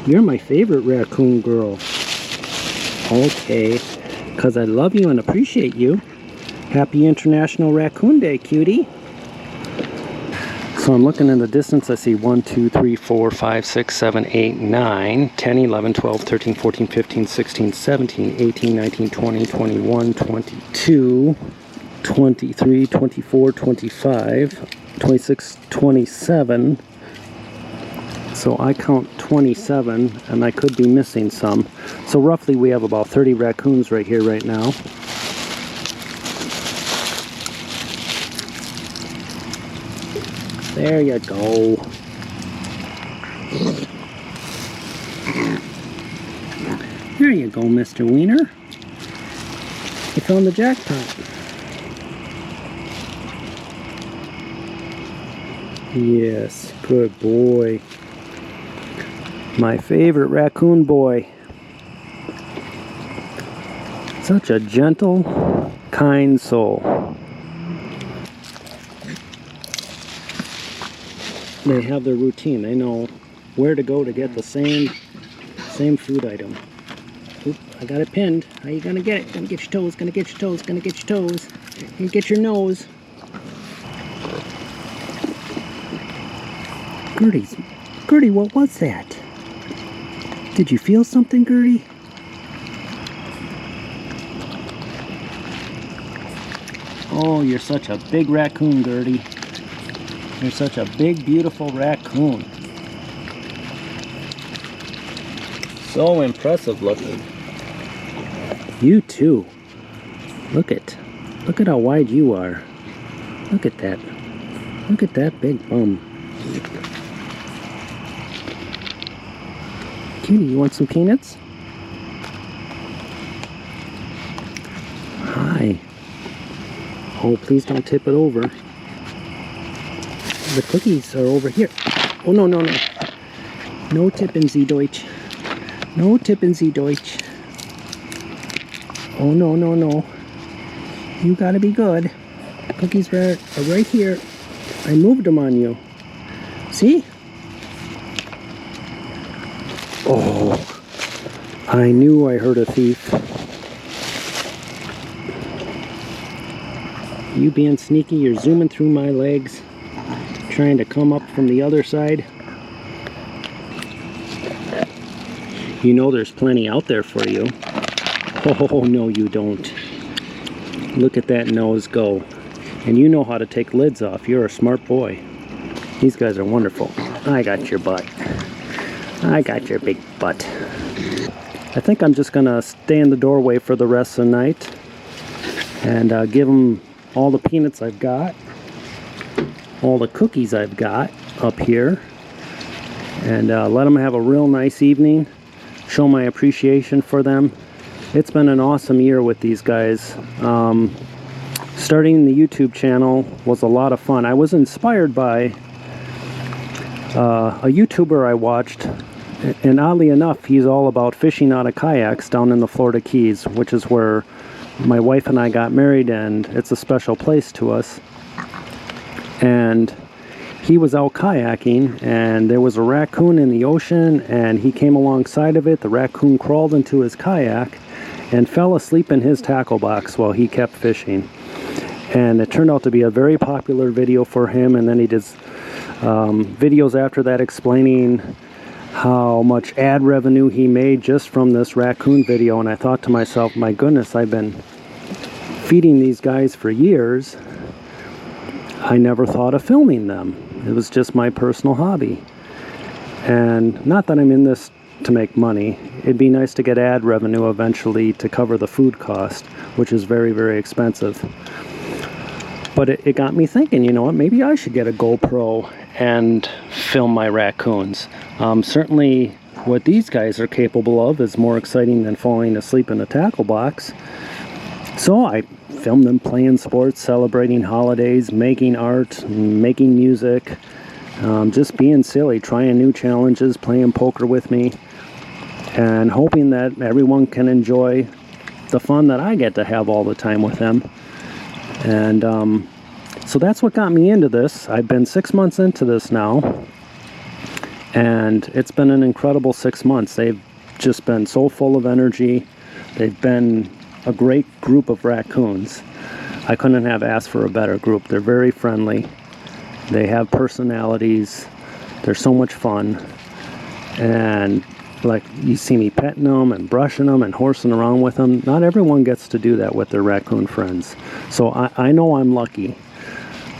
You're my favorite raccoon girl. Okay, because I love you and appreciate you. Happy International Raccoon Day, cutie. So I'm looking in the distance. I see 1, 2, 3, 4, 5, 6, 7, 8, 9, 10, 11, 12, 13, 14, 15, 16, 17, 18, 19, 20, 21, 22, 23, 24, 25, 26, 27. So I count 27, and I could be missing some. So roughly we have about 30 raccoons right here right now. There you go. There you go, Mr. Wiener. You found the jackpot. Yes, good boy. My favorite raccoon boy. Such a gentle, kind soul. They have their routine. They know where to go to get the same food item. Oop, I got it pinned. How you gonna get it? Gonna get your toes, gonna get your toes, gonna get your toes. You get your nose. Gertie, what was that? Did you feel something, Gertie? Oh, you're such a big raccoon, Gertie. You're such a big, beautiful raccoon. So impressive looking. You too. Look at how wide you are. Look at that. Look at that big bum. Cutie, you want some peanuts? Hi. Oh, please don't tip it over. The cookies are over here. Oh, no, no, no. No tipping Sie Deutsch. No tipping Sie Deutsch. Oh, no, no, no. You gotta be good. Cookies are right here. I moved them on you. See? Oh, I knew I heard a thief. You being sneaky, you're zooming through my legs, trying to come up from the other side. You know there's plenty out there for you. Oh, no you don't. Look at that nose go. And you know how to take lids off. You're a smart boy. These guys are wonderful. I got your butt. I got your big butt. I think I'm just gonna stay in the doorway for the rest of the night and give them all the peanuts I've got, all the cookies I've got up here, and let them have a real nice evening, show my appreciation for them. It's been an awesome year with these guys. Starting the YouTube channel was a lot of fun. I was inspired by a YouTuber I watched, and oddly enough, he's all about fishing out of kayaks down in the Florida Keys, which is where my wife and I got married, and it's a special place to us. And he was out kayaking, and there was a raccoon in the ocean, and he came alongside of it. The raccoon crawled into his kayak and fell asleep in his tackle box while he kept fishing. And it turned out to be a very popular video for him, and then he did videos after that explaining how much ad revenue he made just from this raccoon video. And I thought to myself, my goodness, I've been feeding these guys for years. I never thought of filming them. It was just my personal hobby. And not that I'm in this to make money. It'd be nice to get ad revenue eventually to cover the food cost, which is very, very expensive. But it got me thinking, you know what, maybe I should get a GoPro and film my raccoons. Certainly what these guys are capable of is more exciting than falling asleep in a tackle box. So I filmed them playing sports, celebrating holidays, making art, making music, just being silly, trying new challenges, playing poker with me, and hoping that everyone can enjoy the fun that I get to have all the time with them. And so that's what got me into this. I've been 6 months into this now, And it's been an incredible 6 months. They've just been so full of energy. They've been a great group of raccoons. I couldn't have asked for a better group. They're very friendly. They have personalities. They're so much fun. And like, you see me petting them and brushing them and horsing around with them. Not everyone gets to do that with their raccoon friends. So I know I'm lucky.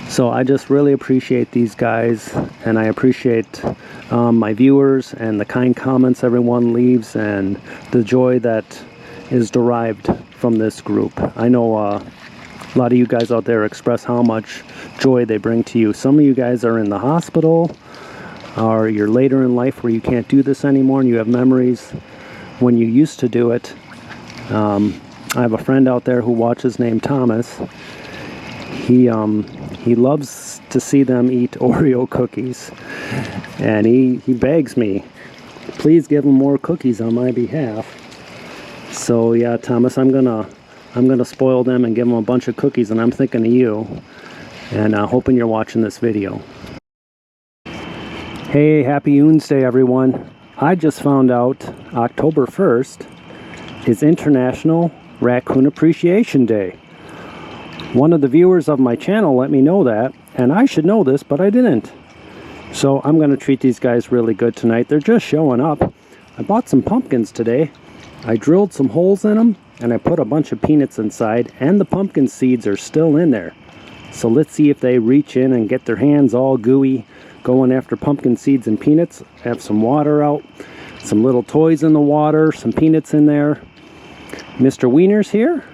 So I just really appreciate these guys, and I appreciate my viewers and the kind comments everyone leaves and the joy that is derived from this group. I know a lot of you guys out there express how much joy they bring to you. Some of you guys are in the hospital, or you're later in life where you can't do this anymore and you have memories when you used to do it. I have a friend out there who watches named Thomas. He loves to see them eat Oreo cookies, and he begs me, please give him more cookies on my behalf. So yeah, Thomas, I'm gonna spoil them and give them a bunch of cookies, and I'm thinking of you, and hoping you're watching this video. Hey, happy OONSDAY, everyone. I just found out October 1st is International Raccoon Appreciation Day. One of the viewers of my channel let me know that, and I should know this, but I didn't. So I'm going to treat these guys really good tonight. They're just showing up. I bought some pumpkins today. I drilled some holes in them, and I put a bunch of peanuts inside, and the pumpkin seeds are still in there. So let's see if they reach in and get their hands all gooey going after pumpkin seeds and peanuts. Have some water out, some little toys in the water, some peanuts in there. Mr. Wiener's here.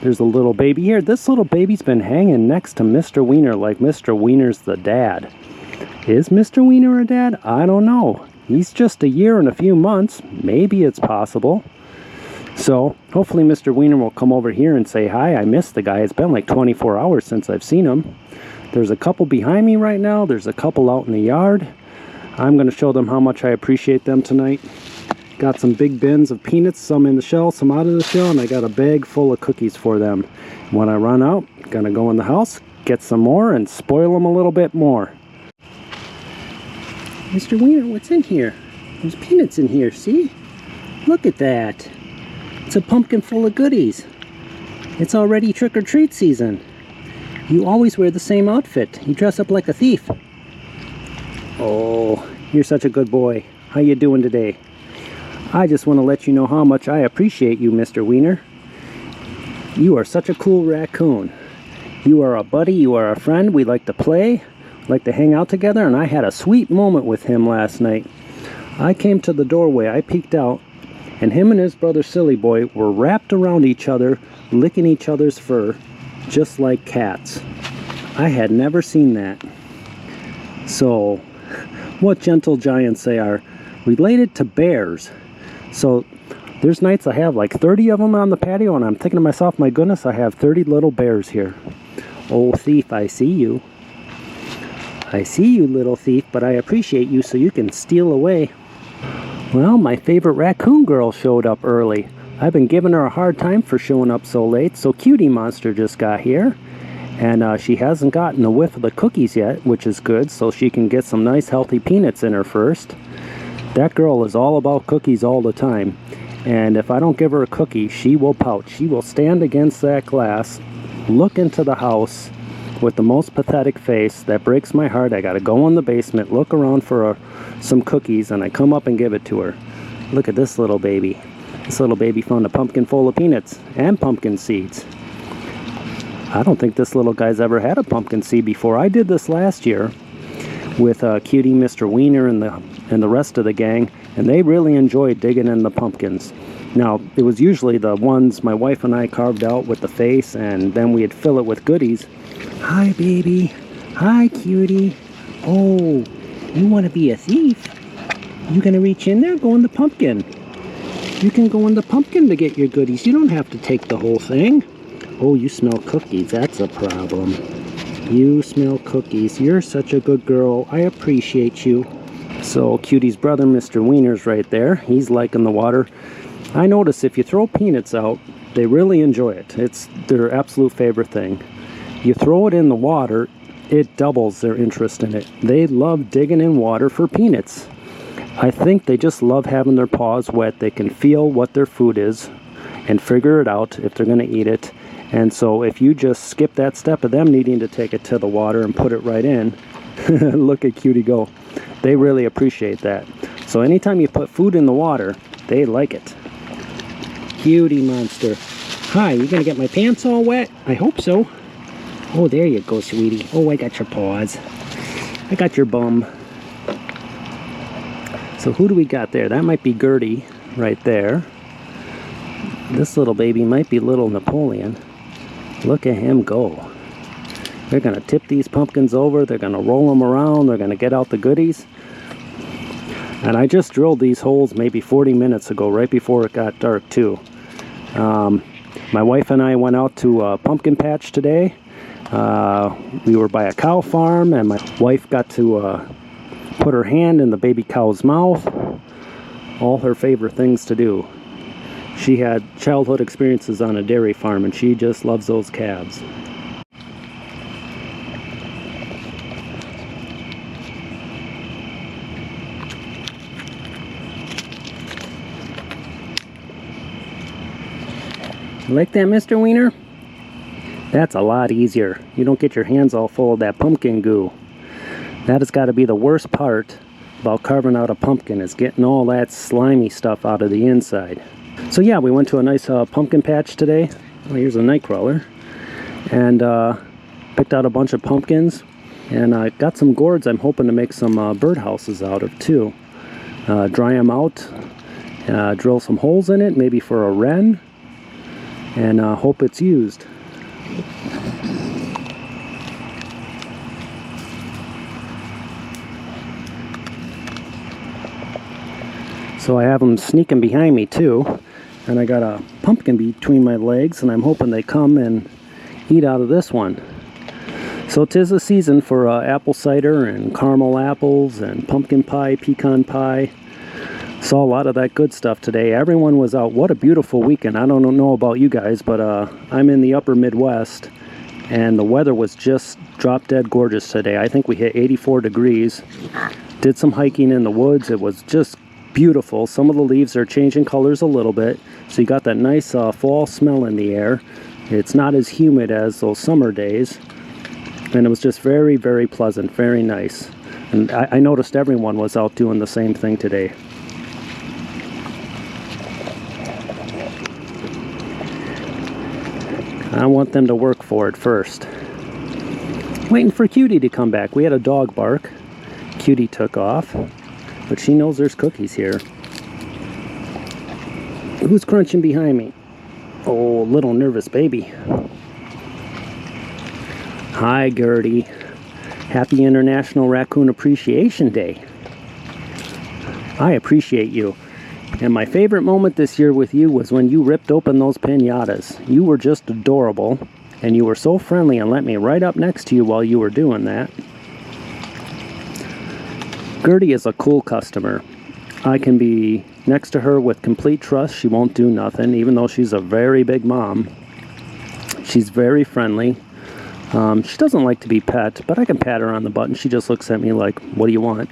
There's a little baby here. This little baby's been hanging next to Mr. Wiener like Mr. Wiener's the dad. Is Mr. Wiener a dad? I don't know. He's just a year and a few months. Maybe it's possible. So hopefully Mr. Wiener will come over here and say hi. I missed the guy. It's been like 24 hours since I've seen him. There's a couple behind me right now. There's a couple out in the yard. I'm going to show them how much I appreciate them tonight. Got some big bins of peanuts, some in the shell, some out of the shell, and I got a bag full of cookies for them. When I run out, I'm gonna go in the house, get some more, and spoil them a little bit more. Mr. Wiener, what's in here? There's peanuts in here, see? Look at that. It's a pumpkin full of goodies. It's already trick-or-treat season. You always wear the same outfit. You dress up like a thief. Oh, you're such a good boy. How you doing today? I just want to let you know how much I appreciate you, Mr. Wiener. You are such a cool raccoon. You are a buddy, you are a friend. We like to play, like to hang out together, and I had a sweet moment with him last night. I came to the doorway, I peeked out, and him and his brother Silly Boy were wrapped around each other, licking each other's fur, just like cats. I had never seen that. So, what gentle giants they are, related to bears. So there's nights I have like 30 of them on the patio, and I'm thinking to myself, my goodness, I have 30 little bears here. Oh, thief, I see you. I see you, little thief, but I appreciate you so you can steal away. Well, my favorite raccoon girl showed up early. I've been giving her a hard time for showing up so late, so Cutie Monster just got here. And she hasn't gotten a whiff of the cookies yet, which is good, so she can get some nice healthy peanuts in her first. That girl is all about cookies all the time, and if I don't give her a cookie, she will pout. She will stand against that glass, look into the house with the most pathetic face. That breaks my heart. I gotta go in the basement, look around for some cookies, and I come up and give it to her. Look at this little baby. This little baby found a pumpkin full of peanuts and pumpkin seeds. I don't think this little guy's ever had a pumpkin seed before. I did this last year with Cutie, Mr. Wiener, and the rest of the gang, and they really enjoyed digging in the pumpkins. Now, it was usually the ones my wife and I carved out with the face, and then we'd fill it with goodies. Hi, baby. Hi, Cutie. Oh, you want to be a thief? You gonna reach in there? Go in the pumpkin. You can go in the pumpkin to get your goodies. You don't have to take the whole thing. Oh, you smell cookies. That's a problem. You smell cookies. You're such a good girl. I appreciate you. So Cutie's brother, Mr. Wiener's right there. He's liking the water. I notice if you throw peanuts out, they really enjoy it. It's their absolute favorite thing. You throw it in the water, it doubles their interest in it. They love digging in water for peanuts. I think they just love having their paws wet. They can feel what their food is and figure it out if they're going to eat it. And so if you just skip that step of them needing to take it to the water and put it right in, look at Cutie go. They really appreciate that. So anytime you put food in the water, they like it. Cutie monster. Hi, you gonna get my pants all wet? I hope so. Oh, there you go, sweetie. Oh, I got your paws. I got your bum. So who do we got there? That might be Gertie right there. This little baby might be little Napoleon. Look at him go. They're going to tip these pumpkins over. They're going to roll them around. They're going to get out the goodies. And I just drilled these holes maybe 40 minutes ago, right before it got dark too. My wife and I went out to a pumpkin patch today. We were by a cow farm, and my wife got to put her hand in the baby cow's mouth. All her favorite things to do. She had childhood experiences on a dairy farm, and she just loves those calves. You like that, Mr. Wiener? That's a lot easier. You don't get your hands all full of that pumpkin goo. That has got to be the worst part about carving out a pumpkin, is getting all that slimy stuff out of the inside. So yeah, we went to a nice pumpkin patch today. Oh, here's a nightcrawler. And picked out a bunch of pumpkins. And I got some gourds I'm hoping to make some birdhouses out of too. Dry them out, drill some holes in it, maybe for a wren, and hope it's used. So I have them sneaking behind me too, and I got a pumpkin between my legs, and I'm hoping they come and eat out of this one. So 'tis a season for apple cider and caramel apples and pumpkin pie, pecan pie. Saw a lot of that good stuff today. Everyone was out. What a beautiful weekend. I don't know about you guys, but I'm in the upper Midwest, and the weather was just drop dead gorgeous today. I think we hit 84 degrees. Did some hiking in the woods. It was just beautiful. Some of the leaves are changing colors a little bit, so you got that nice fall smell in the air. It's not as humid as those summer days, and it was just very, very pleasant, very nice. And I noticed everyone was out doing the same thing today. I want them to work for it first. Waiting for Cutie to come back. We had a dog bark. Cutie took off. But she knows there's cookies here. Who's crunching behind me? Oh, little nervous baby. Hi, Gertie. Happy International Raccoon Appreciation Day. I appreciate you. And my favorite moment this year with you was when you ripped open those piñatas. You were just adorable, and you were so friendly and let me right up next to you while you were doing that. Gertie is a cool customer. I can be next to her with complete trust. She won't do nothing, even though she's a very big mom. She's very friendly. She doesn't like to be pet, but I can pat her on the butt, and she just looks at me like, what do you want?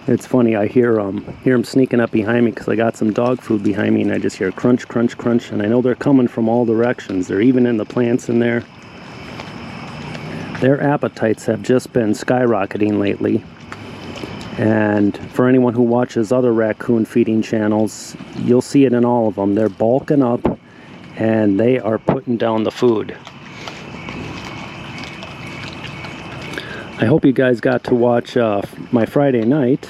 It's funny, I hear them sneaking up behind me because I got some dog food behind me, and I just hear crunch, crunch, crunch, and I know they're coming from all directions. They're even in the plants in there. Their appetites have just been skyrocketing lately. And for anyone who watches other raccoon feeding channels, you'll see it in all of them. They're bulking up, and they are putting down the food. I hope you guys got to watch my Friday night.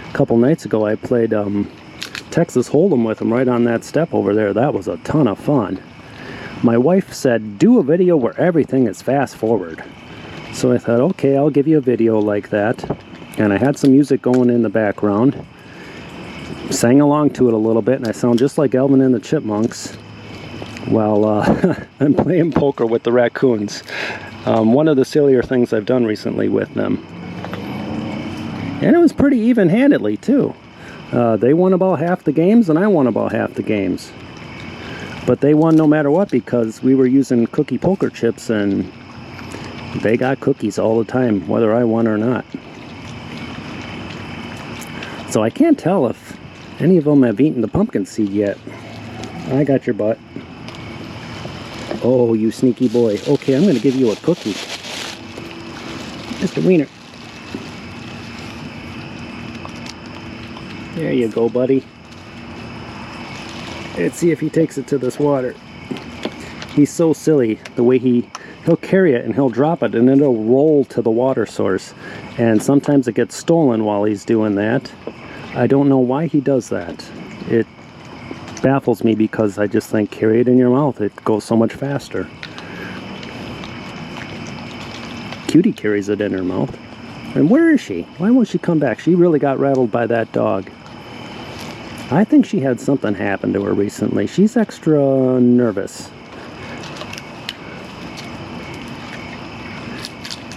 A couple nights ago I played Texas Hold'em with them right on that step over there. That was a ton of fun. My wife said, do a video where everything is fast forward. So I thought, okay, I'll give you a video like that. And I had some music going in the background. Sang along to it a little bit, and I sound just like Alvin and the Chipmunks while I'm playing poker with the raccoons. One of the sillier things I've done recently with them. And it was pretty even-handedly, too. They won about half the games, and I won about half the games. But they won no matter what, because we were using cookie poker chips, and They got cookies all the time, whether I want or not. So I can't tell if any of them have eaten the pumpkin seed yet. I got your butt. Oh, you sneaky boy. Okay, I'm going to give you a cookie. Mr. Wiener. There you go, buddy. Let's see if he takes it to this water. He's so silly the way he'll carry it and he'll drop it and it'll roll to the water source. And sometimes it gets stolen while he's doing that. I don't know why he does that. It baffles me because I just think carry it in your mouth. It goes so much faster. Cutie carries it in her mouth. And where is she? Why won't she come back? She really got rattled by that dog. I think she had something happen to her recently. She's extra nervous.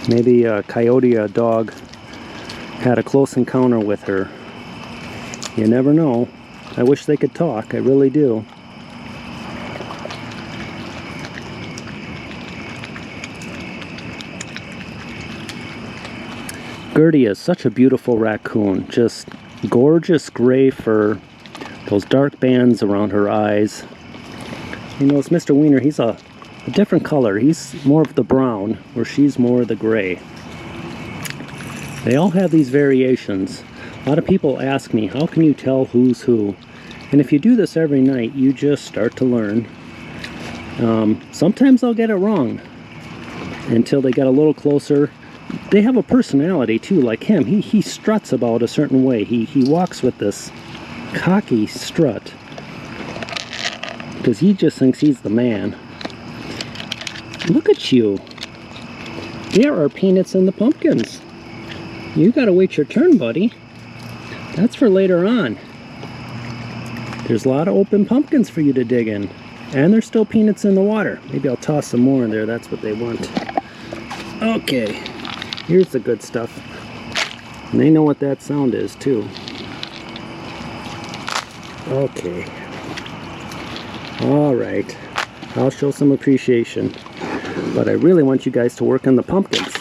Maybe a coyote, a dog, had a close encounter with her. You never know. I wish they could talk. I really do. Gertie is such a beautiful raccoon. Just gorgeous gray fur. Those dark bands around her eyes. You know, it's Mr. Wiener. He's a different color. He's more of the brown, where she's more of the gray. They all have these variations. A lot of people ask me, how can you tell who's who? And if you do this every night, you just start to learn. Sometimes I'll get it wrong until they get a little closer. They have a personality too, like him. He struts about a certain way. He walks with this cocky strut because he just thinks he's the man. Look at you. There are peanuts in the pumpkins. You gotta wait your turn, buddy. That's for later on. There's a lot of open pumpkins for you to dig in. And there's still peanuts in the water. Maybe I'll toss some more in there. That's what they want. Okay. Here's the good stuff. And they know what that sound is, too. Okay. Alright. I'll show some appreciation. But I really want you guys to work on the pumpkins.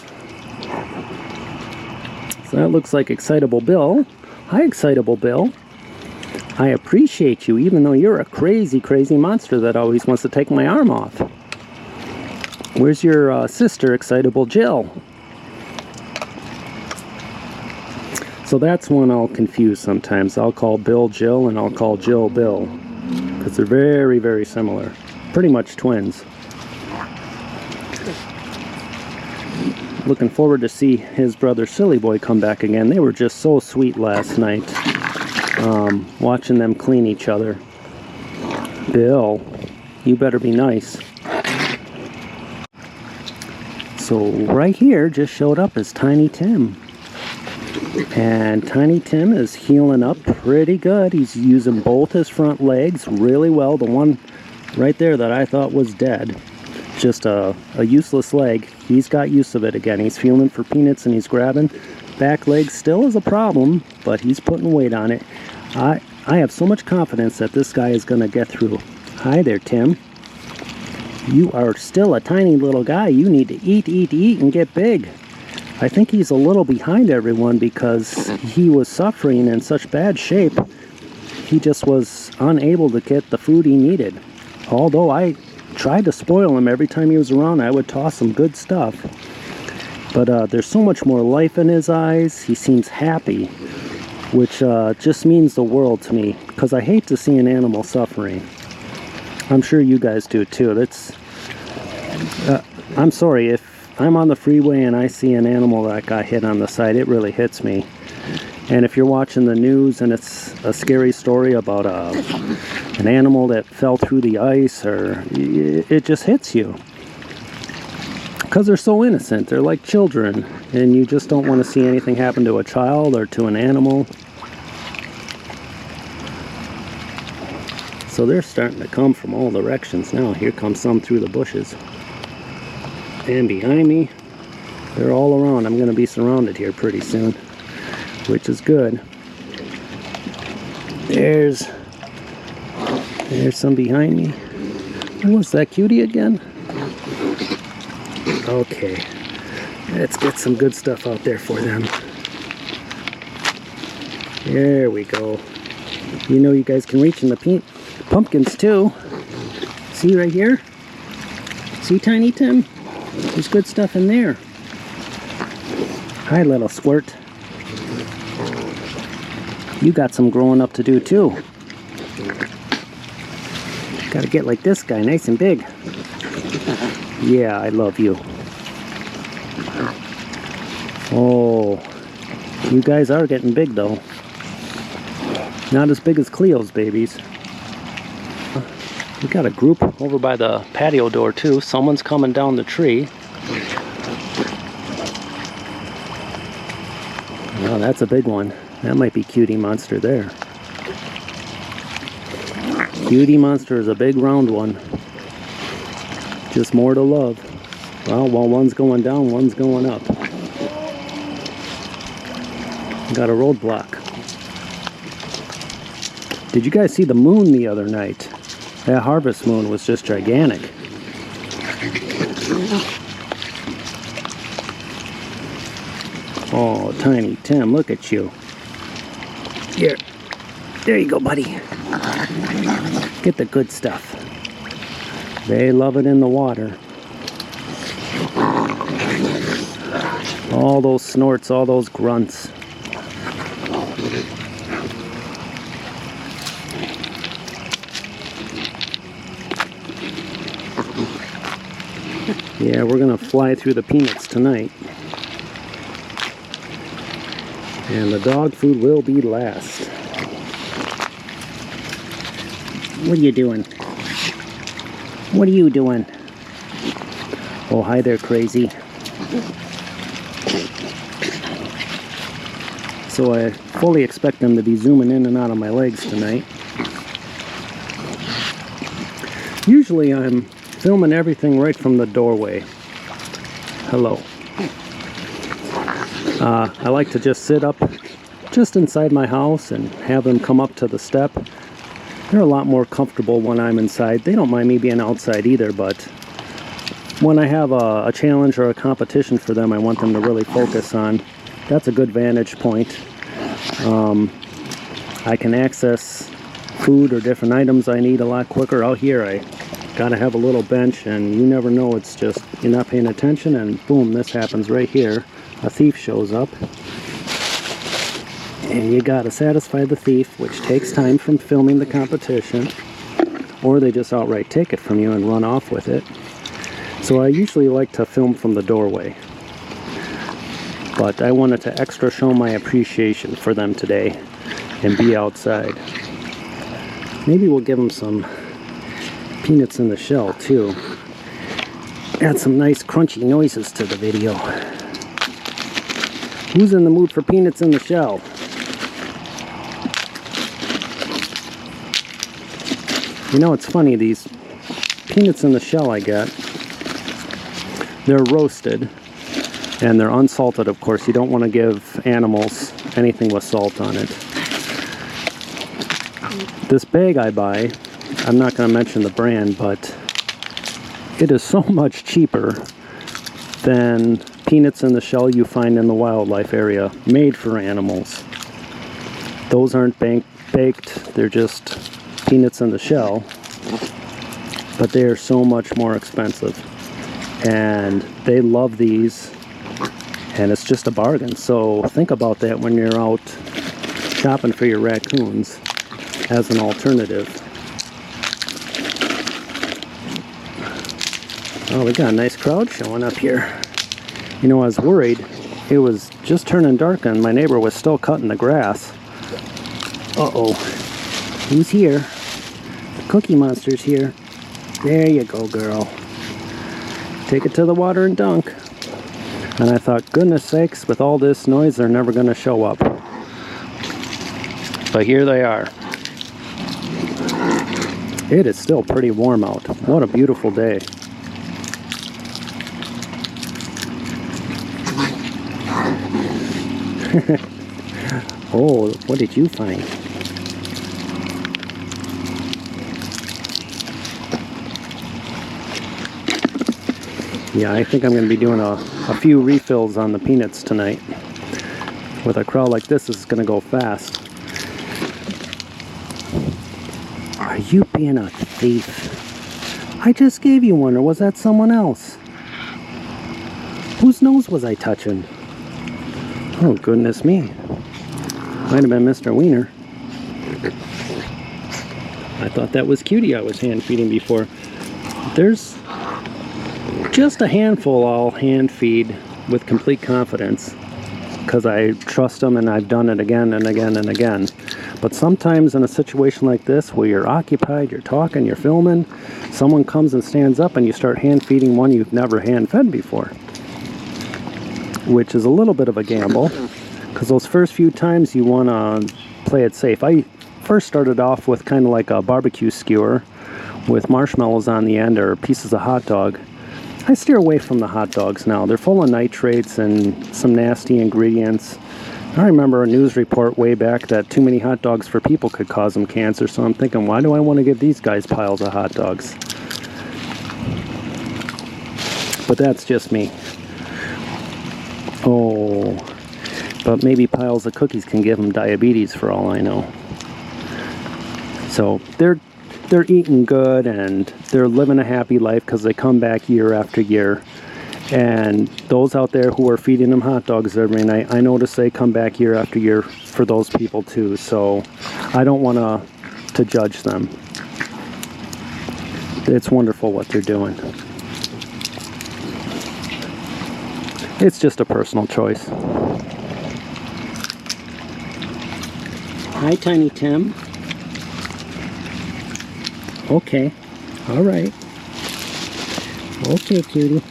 So that looks like Excitable Bill. Hi, Excitable Bill. I appreciate you, even though you're a crazy, crazy monster that always wants to take my arm off. Where's your sister, Excitable Jill? So that's one I'll confuse sometimes. I'll call Bill Jill, and I'll call Jill Bill. Because they're very, very similar. Pretty much twins. Looking forward to see his brother Silly Boy come back again. They were just so sweet last night. Watching them clean each other. Bill, you better be nice. So right here just showed up is Tiny Tim. And Tiny Tim is healing up pretty good. He's using both his front legs really well. The one right there that I thought was dead, just a useless leg, he's got use of it again. He's feeling for peanuts and he's grabbing. Back leg still is a problem, but he's putting weight on it. I have so much confidence that this guy is going to get through. Hi there, Tim. You are still a tiny little guy. You need to eat, eat, eat, and get big. I think he's a little behind everyone because he was suffering in such bad shape. He just was unable to get the food he needed. Although I tried to spoil him every time he was around, I would toss him good stuff. But there's so much more life in his eyes. He seems happy, which just means the world to me, because I hate to see an animal suffering. I'm sure you guys do too. I'm sorry, if I'm on the freeway and I see an animal that got hit on the side, it really hits me. And if you're watching the news and it's a scary story about an animal that fell through the ice, or it just hits you. Because they're so innocent. They're like children. And you just don't want to see anything happen to a child or to an animal. So they're starting to come from all directions now. Here comes some through the bushes. And behind me, they're all around. I'm going to be surrounded here pretty soon, which is good. There's some behind me. What's that, cutie again? Okay. Let's get some good stuff out there for them. There we go. You know you guys can reach in the pumpkins too. See right here? See, Tiny Tim? There's good stuff in there. Hi, little squirt. You got some growing up to do too. Gotta get like this guy, nice and big. Yeah, I love you. Oh, you guys are getting big though. Not as big as Cleo's babies. We got a group over by the patio door too. Someone's coming down the tree. Oh, that's a big one. That might be Cutie Monster there. Cutie Monster is a big round one. Just more to love. Well, while one's going down, one's going up. Got a roadblock. Did you guys see the moon the other night? That harvest moon was just gigantic. Oh, Tiny Tim, look at you. Here. There you go, buddy. Get the good stuff. They love it in the water. All those snorts, all those grunts. Yeah, we're gonna fly through the peanuts tonight. And the dog food will be last. What are you doing? What are you doing? Oh, hi there, crazy. So I fully expect them to be zooming in and out of my legs tonight. Usually I'm filming everything right from the doorway. Hello. I like to just sit up just inside my house and have them come up to the step. They're a lot more comfortable when I'm inside. They don't mind me being outside either, but when I have a challenge or a competition for them, I want them to really focus on. That's a good vantage point. I can access food or different items I need a lot quicker. Out here, I gotta have a little bench, and you never know, it's just you're not paying attention, and boom, this happens right here. A thief shows up, and you gotta satisfy the thief, which takes time from filming the competition, or they just outright take it from you and run off with it. So I usually like to film from the doorway, but I wanted to extra show my appreciation for them today and be outside. Maybe we'll give them some peanuts in the shell too. Add some nice crunchy noises to the video. Who's in the mood for peanuts in the shell? You know, it's funny, these peanuts in the shell I get, they're roasted and they're unsalted, of course. You don't want to give animals anything with salt on it. This bag I buy, I'm not going to mention the brand, but it is so much cheaper than peanuts in the shell you find in the wildlife area, made for animals. Those aren't baked, they're just peanuts in the shell, but they are so much more expensive. And they love these, and it's just a bargain. So think about that when you're out shopping for your raccoons as an alternative. Oh, we got a nice crowd showing up here. You know, I was worried. It was just turning dark and my neighbor was still cutting the grass. Uh-oh. Who's here? The Cookie Monster's here. There you go, girl. Take it to the water and dunk. And I thought, goodness sakes, with all this noise, they're never going to show up. But here they are. It is still pretty warm out. What a beautiful day. Oh, what did you find? Yeah, I think I'm going to be doing a a few refills on the peanuts tonight. With a crowd like this, it's going to go fast. Are you being a thief? I just gave you one, or was that someone else? Whose nose was I touching? Oh, goodness me. Might have been Mr. Wiener. I thought that was Cutie I was hand feeding before. There's just a handful I'll hand feed with complete confidence, because I trust them and I've done it again and again and again. But sometimes in a situation like this where you're occupied, you're talking, you're filming, someone comes and stands up and you start hand feeding one you've never hand fed before, which is a little bit of a gamble, because those first few times you want to play it safe. I first started off with kind of like a barbecue skewer with marshmallows on the end or pieces of hot dog. I steer away from the hot dogs now. They're full of nitrates and some nasty ingredients. I remember a news report way back that too many hot dogs for people could cause them cancer, so I'm thinking, why do I want to give these guys piles of hot dogs? But that's just me. Oh, but maybe piles of cookies can give them diabetes for all I know. So they're eating good and they're living a happy life because they come back year after year. And those out there who are feeding them hot dogs every night, I notice they come back year after year for those people too. So I don't want to judge them. It's wonderful what they're doing. It's just a personal choice. Hi, Tiny Tim. Okay. All right. Okay, cutie.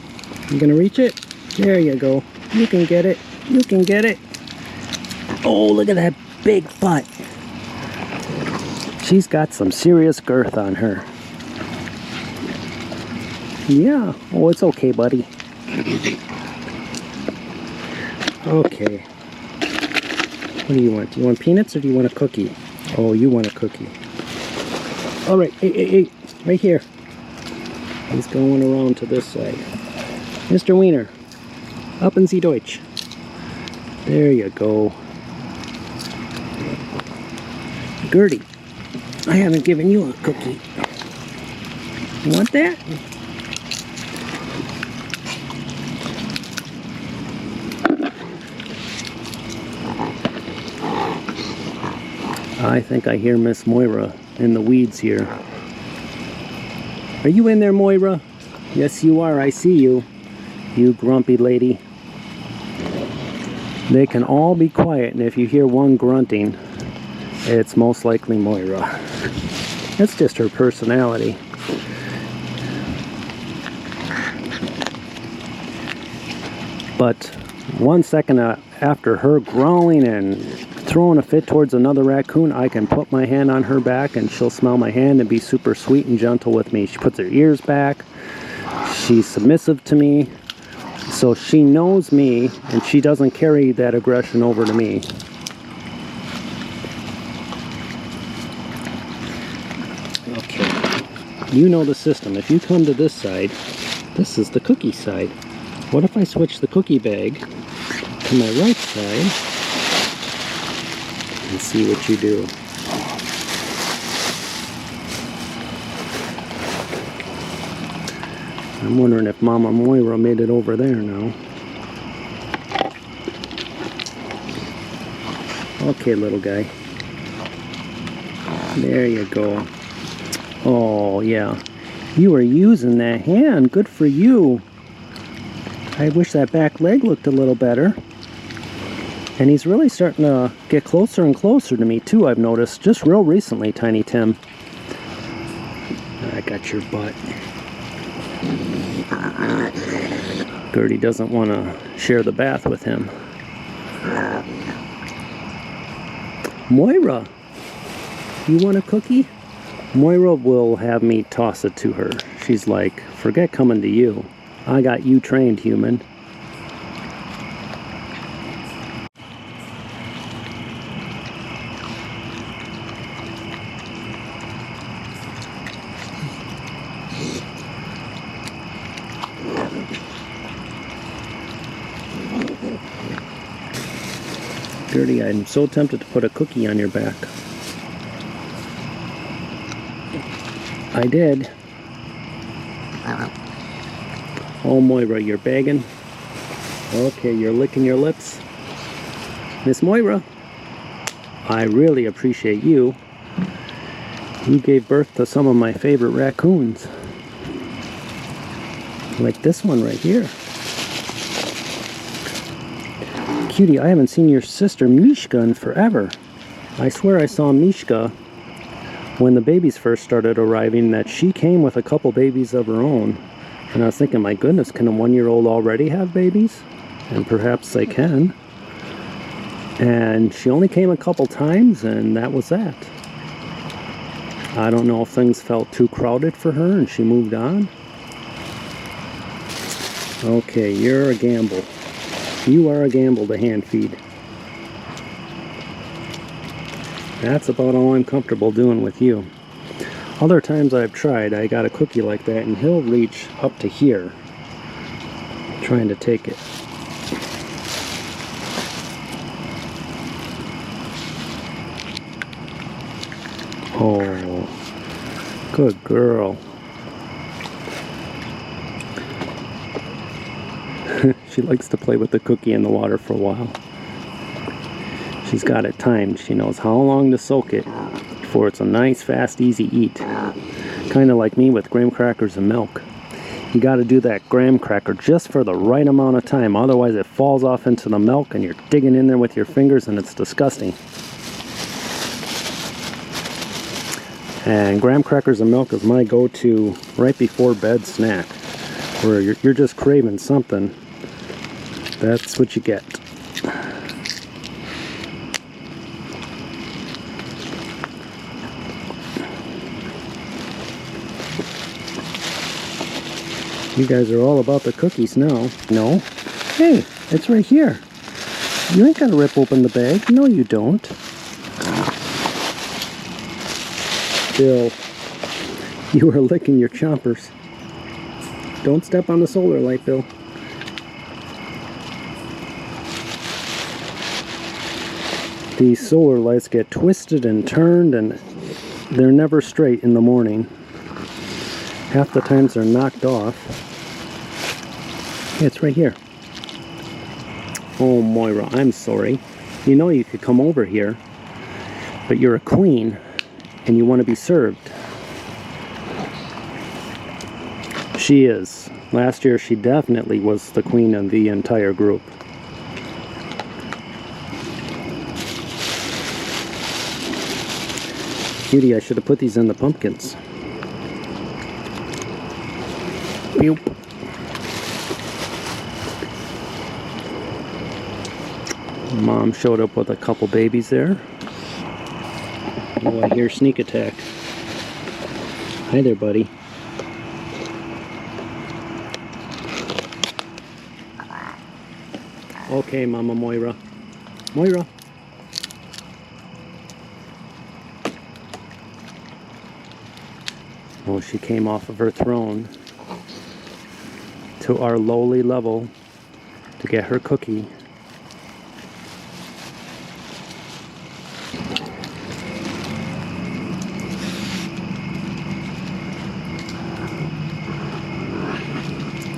You gonna reach it? There you go. You can get it. You can get it. Oh, look at that big butt. She's got some serious girth on her. Yeah. Oh, it's okay, buddy. Okay. What do you want? Do you want peanuts or do you want a cookie? Oh, you want a cookie. All right. Hey. Right here. He's going around to this side. Mr. Wiener, up in Sie Deutsch. There you go. Gertie, I haven't given you a cookie. You want that? I think I hear Miss Moira in the weeds here. Are you in there, Moira? Yes, you are. I see you. You grumpy lady. They can all be quiet, and if you hear one grunting, it's most likely Moira. That's just her personality. But 1 second after her growling and throwing a fit towards another raccoon, I can put my hand on her back and she'll smell my hand and be super sweet and gentle with me. She puts her ears back. She's submissive to me. So she knows me and she doesn't carry that aggression over to me. Okay. You know the system. If you come to this side, this is the cookie side. What if I switch the cookie bag to my right side and see what you do? I'm wondering if Mama Moira made it over there now. Okay, little guy. There you go. Oh, yeah. You are using that hand. Good for you. I wish that back leg looked a little better. And he's really starting to get closer and closer to me, too, I've noticed. Just real recently, Tiny Tim. I got your butt. Gertie doesn't want to share the bath with him. Moira, you want a cookie? Moira will have me toss it to her. She's like, forget coming to you. I got you trained, human. Judy, I'm so tempted to put a cookie on your back. I did. Oh, Moira, you're begging. Okay, you're licking your lips. Miss Moira, I really appreciate you. You gave birth to some of my favorite raccoons. Like this one right here. Cutie, I haven't seen your sister Mishka in forever. I swear I saw Mishka when the babies first started arriving, that she came with a couple babies of her own. And I was thinking, my goodness, can a 1-year-old already have babies? And perhaps they can. And she only came a couple times, and that was that. I don't know if things felt too crowded for her and she moved on. Okay, you're a gamble. You are a gamble to hand feed. That's about all I'm comfortable doing with you. Other times I've tried, I got a cookie like that and he'll reach up to here trying to take it. Oh, good girl. She likes to play with the cookie in the water for a while. She's got it timed. She knows how long to soak it before it's a nice, fast, easy eat. Kind of like me with graham crackers and milk. You got to do that graham cracker just for the right amount of time. Otherwise it falls off into the milk and you're digging in there with your fingers and it's disgusting. And graham crackers and milk is my go-to right before bed snack. Where you're just craving something. That's what you get. You guys are all about the cookies now. No? Hey, it's right here. You ain't gotta rip open the bag. No, you don't. Bill, you are licking your chompers. Don't step on the solar light, Bill. These solar lights get twisted and turned and they're never straight in the morning. Half the times they're knocked off. Yeah, it's right here. Oh, Moira, I'm sorry. You know you could come over here, but you're a queen and you want to be served. She is. Last year she definitely was the queen of the entire group. Cutie, I should have put these in the pumpkins. Boop. Mom showed up with a couple babies there. Oh, I hear sneak attack. Hi there, buddy. Okay, Mama Moira. Moira. Oh, she came off of her throne to our lowly level to get her cookie.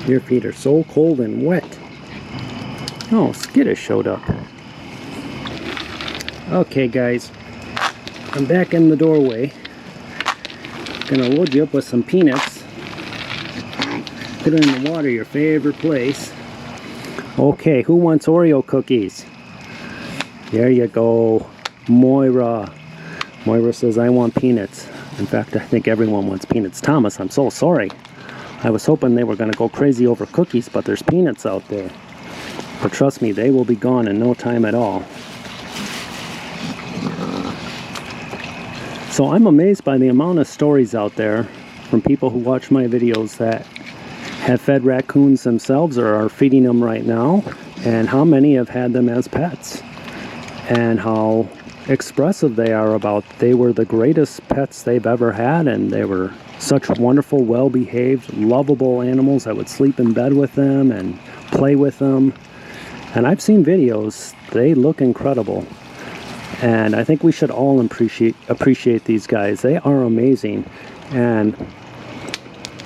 Your feet are so cold and wet. Oh, Skittish showed up. Okay, guys. I'm back in the doorway. Gonna load you up with some peanuts. Put it in the water, your favorite place. Okay, who wants Oreo cookies? There you go. Moira. Moira says, I want peanuts. In fact, I think everyone wants peanuts. Thomas, I'm so sorry. I was hoping they were going to go crazy over cookies, but there's peanuts out there. But trust me, they will be gone in no time at all. So I'm amazed by the amount of stories out there from people who watch my videos that have fed raccoons themselves or are feeding them right now, and how many have had them as pets, and how expressive they are about they were the greatest pets they've ever had, and they were such wonderful, well-behaved, lovable animals that would sleep in bed with them and play with them. And I've seen videos, they look incredible. And I think we should all appreciate these guys. They are amazing. And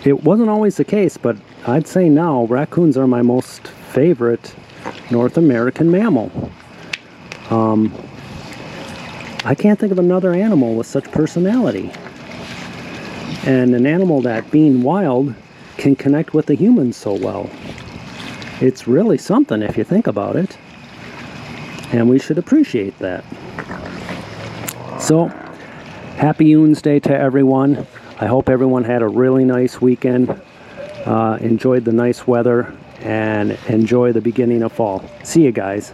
it wasn't always the case, but I'd say now raccoons are my most favorite North American mammal. I can't think of another animal with such personality. And an animal that, being wild, can connect with the humans so well. It's really something if you think about it. And we should appreciate that. So, happy OONSDAY to everyone. I hope everyone had a really nice weekend, enjoyed the nice weather, and enjoy the beginning of fall. See you guys.